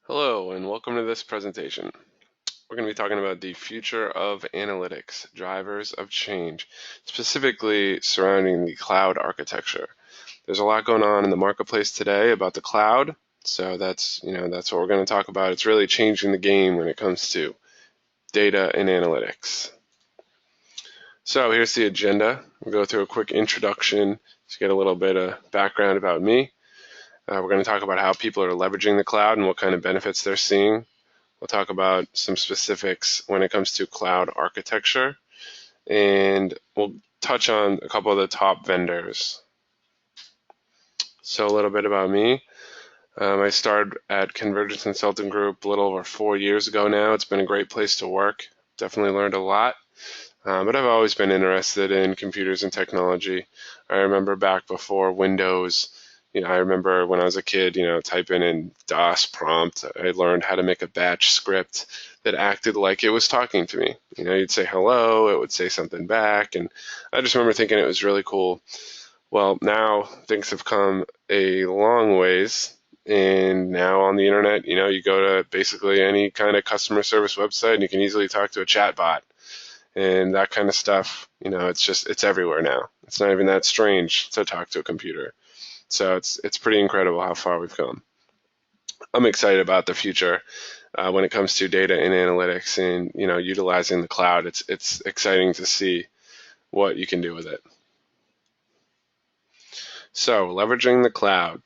Hello and welcome to this presentation. We're going to be talking about the future of analytics, drivers of change, specifically surrounding the cloud architecture. There's a lot going on in the marketplace today about the cloud, so that's what we're going to talk about. It's really changing the game when it comes to data and analytics. So here's the agenda. We'll go through a quick introduction to get a little bit of background about me. We're going to talk about how people are leveraging the cloud and what kind of benefits they're seeing. We'll talk about some specifics when it comes to cloud architecture, and we'll touch on a couple of the top vendors. So a little bit about me. I started at Convergence Consulting Group a little over 4 years ago now. It's been a great place to work. Definitely learned a lot. But I've always been interested in computers and technology. I remember back before Windows, I remember when I was a kid, typing in DOS prompt. I learned how to make a batch script that acted like it was talking to me. You'd say hello, it would say something back, and I just remember thinking it was really cool. Well, now things have come a long ways, and now on the internet, you go to basically any kind of customer service website, and you can easily talk to a chat bot. And that kind of stuff, it's everywhere now. It's not even that strange to talk to a computer. So it's pretty incredible how far we've come. I'm excited about the future when it comes to data and analytics and utilizing the cloud. It's exciting to see what you can do with it. So leveraging the cloud.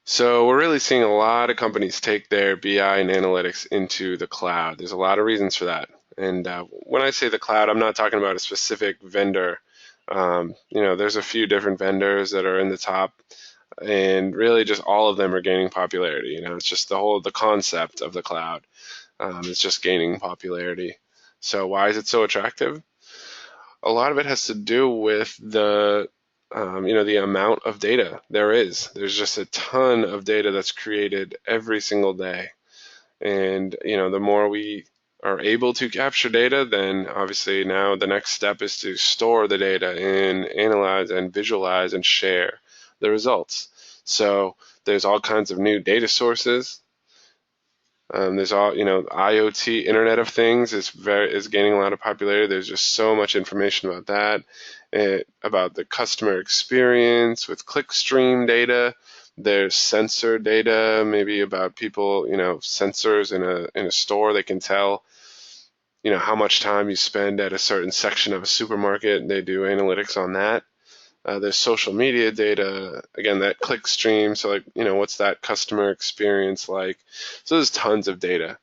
So we're really seeing a lot of companies take their BI and analytics into the cloud. There's a lot of reasons for that. And when I say the cloud, I'm not talking about a specific vendor. There's a few different vendors that are in the top, and really just all of them are gaining popularity. It's just the concept of the cloud is just gaining popularity. So why is it so attractive? A lot of it has to do with the amount of data there is. There's just a ton of data that's created every single day. And, the more we are able to capture data, then obviously now the next step is to store the data and analyze and visualize and share the results. So there's all kinds of new data sources. There's all, IoT, Internet of Things is gaining a lot of popularity. There's just so much information about that, about the customer experience with clickstream data. There's sensor data, maybe about people, sensors in a store. They can tell, how much time you spend at a certain section of a supermarket. They do analytics on that. There's social media data, again, that click stream. So what's that customer experience like? So there's tons of data.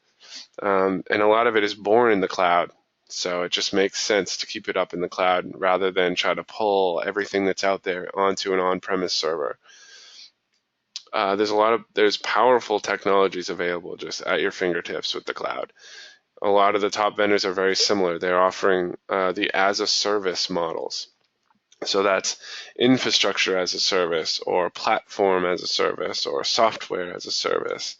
And a lot of it is born in the cloud. So it just makes sense to keep it up in the cloud rather than try to pull everything that's out there onto an on-premise server. There's powerful technologies available just at your fingertips with the cloud. A lot of the top vendors are very similar. They're offering the as-a-service models. So that's infrastructure as a service or platform as a service or software as a service.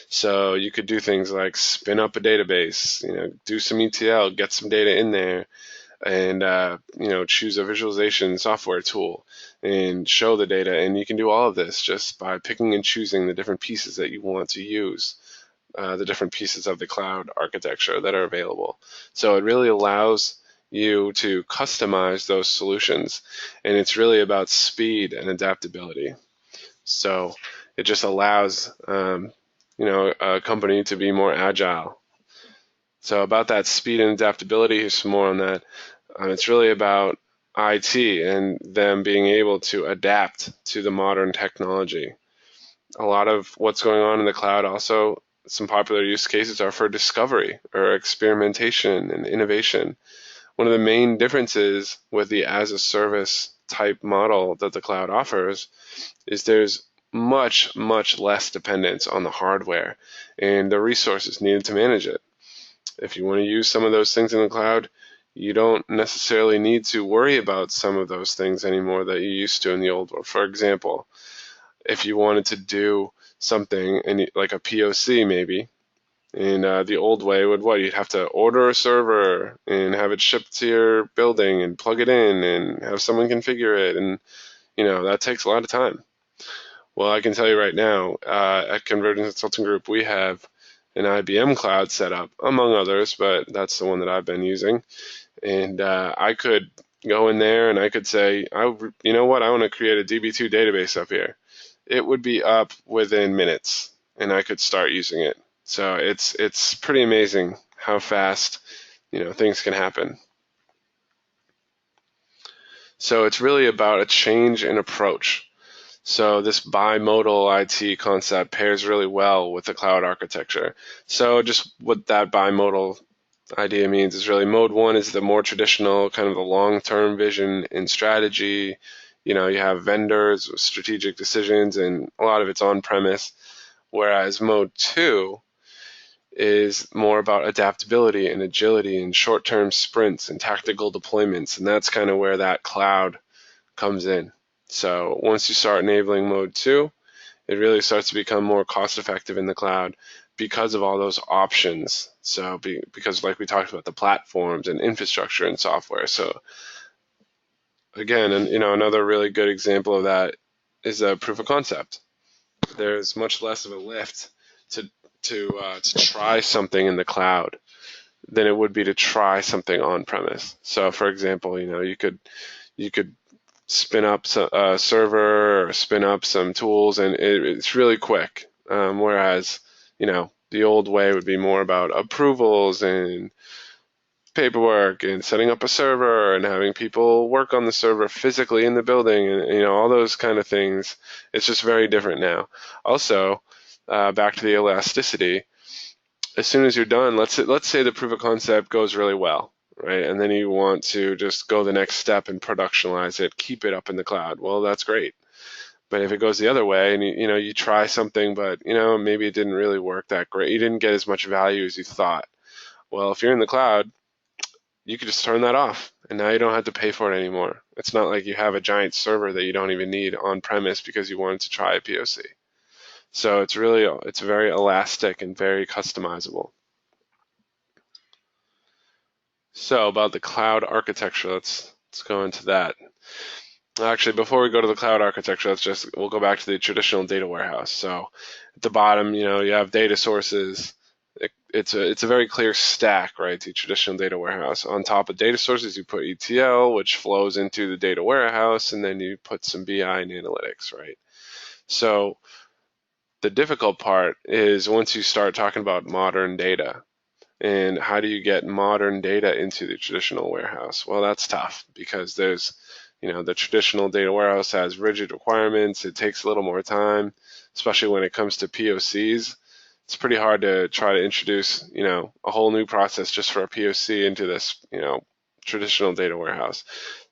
So you could do things like spin up a database, do some ETL, get some data in there, and choose a visualization software tool and show the data. And you can do all of this just by picking and choosing the different pieces that you want to use. The different pieces of the cloud architecture that are available. So it really allows you to customize those solutions, and it's really about speed and adaptability. So it just allows a company to be more agile. So about that speed and adaptability, here's some more on that. It's really about IT and them being able to adapt to the modern technology. A lot of what's going on in the cloud also, some popular use cases are for discovery or experimentation and innovation. One of the main differences with the as-a-service type model that the cloud offers is there's much, much less dependence on the hardware and the resources needed to manage it. If you want to use some of those things in the cloud, you don't necessarily need to worry about some of those things anymore that you used to in the old world. For example, if you wanted to do something like a POC maybe, and the old way would you'd have to order a server and have it shipped to your building and plug it in and have someone configure it, and that takes a lot of time. Well, I can tell you right now, at Convergence Consulting Group, we have an IBM Cloud set up, among others, but that's the one that I've been using. And I could go in there and I could say, you know what, I want to create a DB2 database up here. It would be up within minutes, and I could start using it. So it's pretty amazing how fast things can happen. So it's really about a change in approach. So this bimodal IT concept pairs really well with the cloud architecture. So just what that bimodal idea means is really mode one is the more traditional kind of the long-term vision and strategy. You have vendors with strategic decisions, and a lot of it's on-premise. Whereas mode two is more about adaptability and agility and short-term sprints and tactical deployments, and that's kind of where that cloud comes in. So once you start enabling mode two, it really starts to become more cost effective in the cloud because of all those options. So because like we talked about, the platforms and infrastructure and software. So again, and another really good example of that is a proof of concept. There's much less of a lift to try something in the cloud than it would be to try something on premise. So for example, you could spin up a server or spin up some tools, and it's really quick. Whereas, the old way would be more about approvals and paperwork and setting up a server and having people work on the server physically in the building, and all those kind of things. It's just very different now. Also, back to the elasticity. As soon as you're done, let's say the proof of concept goes really well, right? And then you want to just go the next step and productionalize it, keep it up in the cloud. Well, that's great. But if it goes the other way and you try something, but maybe it didn't really work that great, you didn't get as much value as you thought. Well, if you're in the cloud, you can just turn that off, and now you don't have to pay for it anymore. It's not like you have a giant server that you don't even need on premise because you wanted to try a POC. So it's very elastic and very customizable. So about the cloud architecture, let's go into that. Actually, before we go to the cloud architecture, we'll go back to the traditional data warehouse. So at the bottom, you have data sources. It's a very clear stack, right? The traditional data warehouse. On top of data sources, you put ETL, which flows into the data warehouse, and then you put some BI and analytics, right? So the difficult part is once you start talking about modern data. And how do you get modern data into the traditional warehouse? Well, that's tough because there's, the traditional data warehouse has rigid requirements. It takes a little more time, especially when it comes to POCs. It's pretty hard to try to introduce, a whole new process just for a POC into this, traditional data warehouse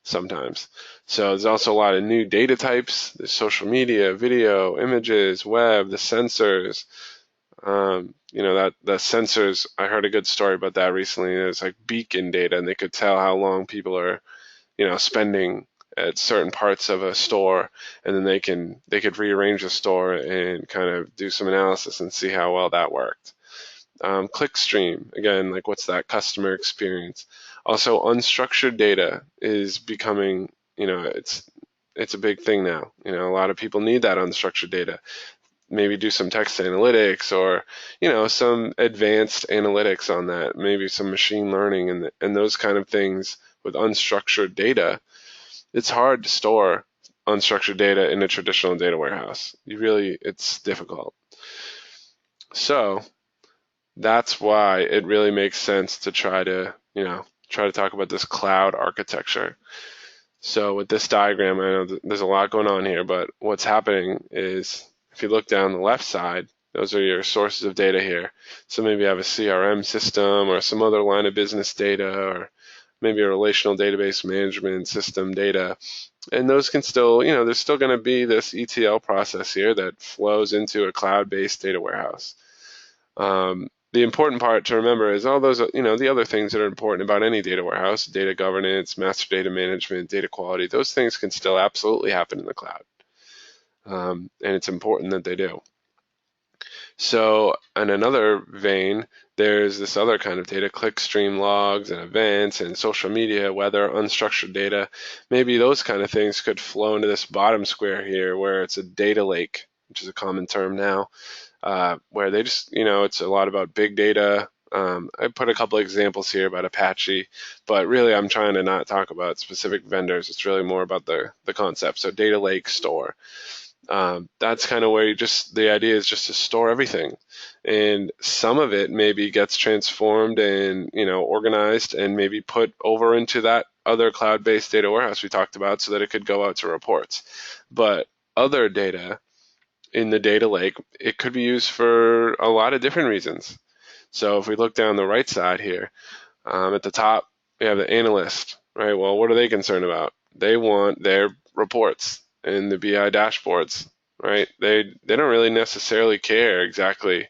sometimes. So there's also a lot of new data types. There's social media, video, images, web, the sensors. That the sensors, I heard a good story about that recently. It's like beacon data, and they could tell how long people are, spending at certain parts of a store, and then they could rearrange the store and kind of do some analysis and see how well that worked. Clickstream, again, like what's that customer experience? Also, unstructured data is becoming, it's a big thing now. A lot of people need that unstructured data. Maybe do some text analytics or, some advanced analytics on that, maybe some machine learning and those kind of things with unstructured data. It's hard to store unstructured data in a traditional data warehouse. It's difficult. So that's why it really makes sense to try to talk about this cloud architecture. So with this diagram, I know there's a lot going on here, but what's happening is if you look down the left side, those are your sources of data here. So maybe you have a CRM system or some other line of business data, or maybe a relational database management system data. And those can still, there's still going to be this ETL process here that flows into a cloud-based data warehouse. The important part to remember is all those, the other things that are important about any data warehouse, data governance, master data management, data quality, those things can still absolutely happen in the cloud. And it's important that they do. So in another vein, there's this other kind of data, clickstream logs and events and social media, weather, unstructured data. Maybe those kind of things could flow into this bottom square here where it's a data lake which is a common term now, where they just, it's a lot about big data. I put a couple examples here about Apache, but really I'm trying to not talk about specific vendors. It's really more about the concept. So data lake, store. That's kind of where the idea is just to store everything. And some of it maybe gets transformed and, organized and maybe put over into that other cloud-based data warehouse we talked about so that it could go out to reports. But other data in the data lake, it could be used for a lot of different reasons. So if we look down the right side here, at the top, we have the analyst, right? Well, what are they concerned about? They want their reports and the BI dashboards, right? They don't really necessarily care exactly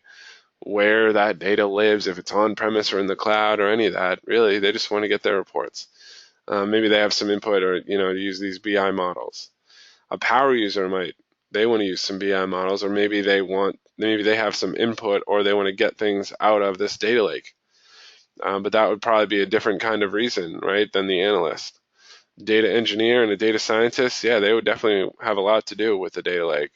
where that data lives, if it's on premise or in the cloud or any of that. Really, they just want to get their reports. Maybe they have some input or, to use these BI models. A power user they want to use some BI models, or maybe they have some input or they want to get things out of this data lake. But that would probably be a different kind of reason, right, than the analyst. Data engineer and a data scientist, yeah, they would definitely have a lot to do with the data lake.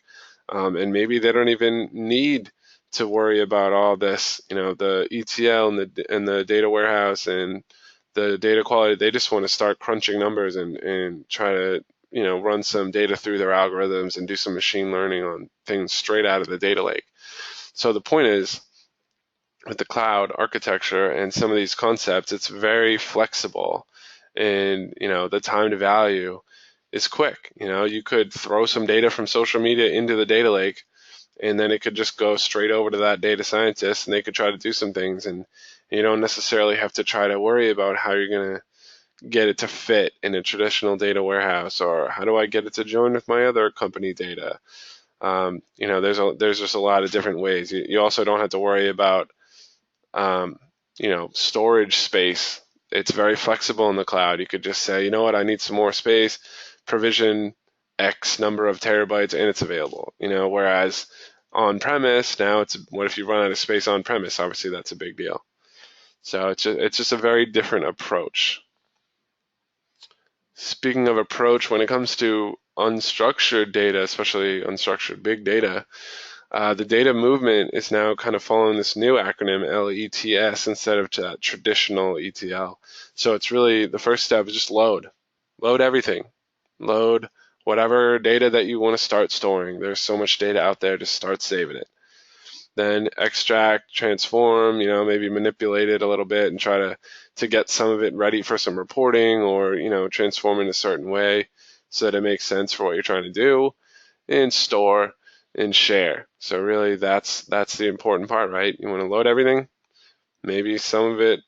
And maybe they don't even need to worry about all this, the ETL and the data warehouse and the data quality. They just want to start crunching numbers and try to, run some data through their algorithms and do some machine learning on things straight out of the data lake. So the point is, with the cloud architecture and some of these concepts, it's very flexible, and the time to value is quick. You could throw some data from social media into the data lake, and then it could just go straight over to that data scientist, and they could try to do some things, and you don't necessarily have to try to worry about how you're going to get it to fit in a traditional data warehouse, or how do I get it to join with my other company data. There's just a lot of different ways. You also don't have to worry about storage space. It's very flexible in the cloud. You could just say, you know what, I need some more space, provision X number of terabytes, and it's available. Whereas on premise, now what if you run out of space on premise? Obviously, that's a big deal. So it's just a very different approach. Speaking of approach, when it comes to unstructured data, especially unstructured big data, the data movement is now kind of following this new acronym, LETS, instead of that traditional ETL. So it's really, the first step is just load. Load everything. Load whatever data that you want to start storing. There's so much data out there, just start saving it. Then extract, transform, maybe manipulate it a little bit and try to get some of it ready for some reporting, or, transform in a certain way so that it makes sense for what you're trying to do, and store and share. So really that's the important part, right? You want to load everything. Maybe some of it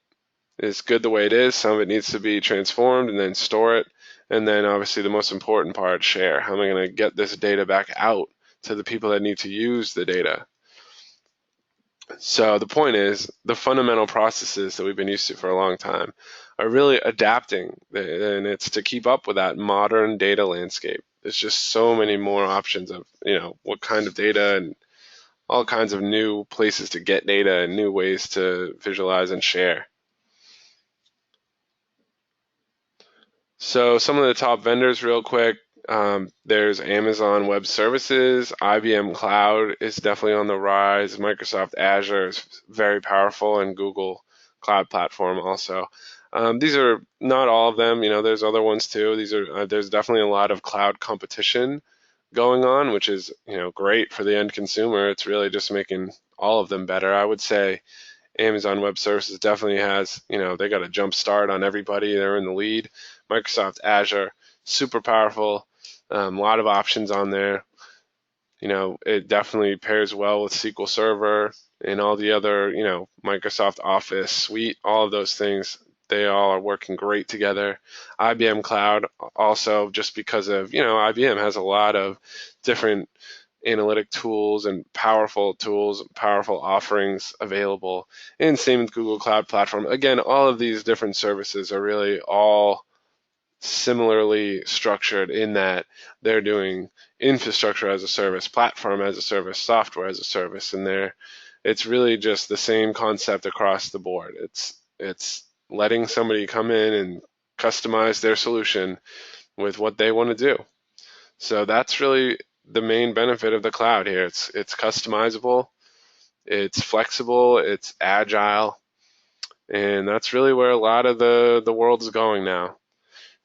is good the way it is. Some of it needs to be transformed, and then store it. And then obviously the most important part, share. How am I going to get this data back out to the people that need to use the data? So the point is, the fundamental processes that we've been used to for a long time are really adapting, and it's to keep up with that modern data landscape. There's just so many more options of, what kind of data, and all kinds of new places to get data and new ways to visualize and share. So some of the top vendors real quick. There's Amazon Web Services. IBM Cloud is definitely on the rise. Microsoft Azure is very powerful, and Google Cloud Platform also. These are not all of them. There's other ones too. There's definitely a lot of cloud competition going on, which is great for the end consumer. It's really just making all of them better. I would say Amazon Web Services definitely has, they got a jump start on everybody. They're in the lead. Microsoft Azure, super powerful. A lot of options on there. It definitely pairs well with SQL Server and all the other, Microsoft Office suite, all of those things. They all are working great together. IBM Cloud also, just because of, IBM has a lot of different analytic tools and powerful offerings available. And same with Google Cloud Platform. Again, all of these different services are really all similarly structured in that they're doing infrastructure as a service, platform as a service, software as a service, and it's really just the same concept across the board. It's letting somebody come in and customize their solution with what they want to do. So that's really the main benefit of the cloud here. It's customizable, it's flexible, it's agile, and that's really where a lot of the world is going now.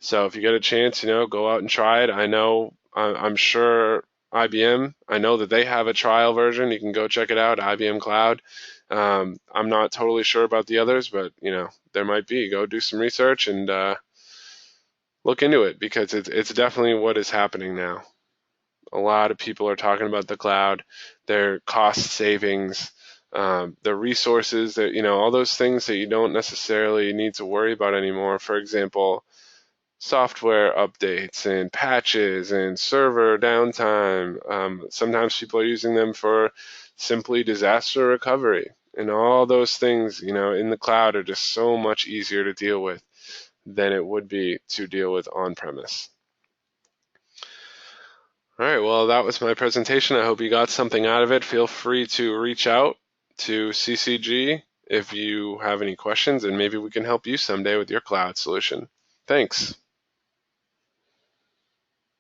So if you get a chance, go out and try it. I'm sure IBM, I know that they have a trial version. You can go check it out, IBM Cloud. I'm not totally sure about the others, but there might be. Go do some research and look into it, because it's definitely what is happening now. A lot of people are talking about the cloud, their cost savings, the resources that, all those things that you don't necessarily need to worry about anymore. For example, software updates and patches and server downtime. Sometimes people are using them for simply disaster recovery. And all those things, in the cloud are just so much easier to deal with than it would be to deal with on-premise. All right, well, that was my presentation. I hope you got something out of it. Feel free to reach out to CCG if you have any questions, and maybe we can help you someday with your cloud solution. Thanks.